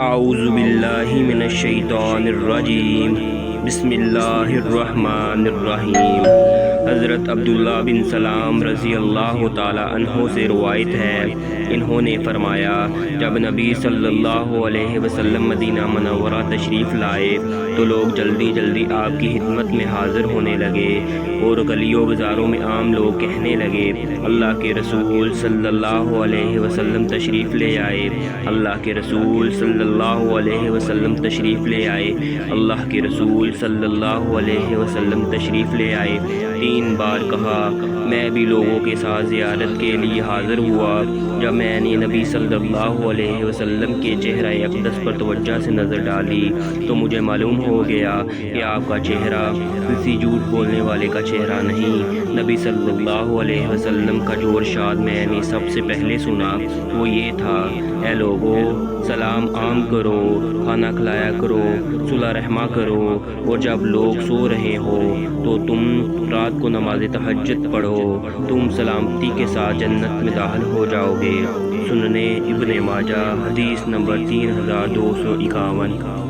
اعوذ باللہ من الشیطان الرجیم، بسم اللہ الرحمن الرحیم۔ حضرت عبداللہ بن سلام رضی اللہ تعالی عنہ سے روایت ہے، انہوں نے فرمایا جب نبی صلی اللہ علیہ وسلم مدینہ منورہ تشریف لائے تو لوگ جلدی جلدی آپ کی خدمت میں حاضر ہونے لگے اور گلیوں بازاروں میں عام لوگ کہنے لگے اللہ کے رسول صلی اللہ علیہ وسلم تشریف لے آئے، اللہ کے رسول صلی اللہ علیہ وسلم تشریف لے آئے، اللہ کے رسول صلی اللہ علیہ وسلم تشریف لے آئے۔ 3 بار کہا۔ میں بھی لوگوں کے ساتھ زیارت کے لیے حاضر ہوا۔ جب میں نے نبی صلی اللہ علیہ وسلم کے چہرہ اقدس پر توجہ سے نظر ڈالی تو مجھے معلوم ہو گیا کہ آپ کا چہرہ کسی جھوٹ بولنے والے کا چہرہ نہیں۔ نبی صلی اللہ علیہ وسلم کا جو ارشاد میں نے سب سے پہلے سنا وہ یہ تھا، اے لوگو، سلام عام کرو، کھانا کھلایا کرو، صلح رحمہ کرو، اور جب لوگ سو رہے ہو تو تم رات کو نماز تہجد پڑھو، تم سلامتی کے ساتھ جنت میں داخل ہو جاؤ گے۔ سننے ابن ماجہ، حدیث نمبر 3251۔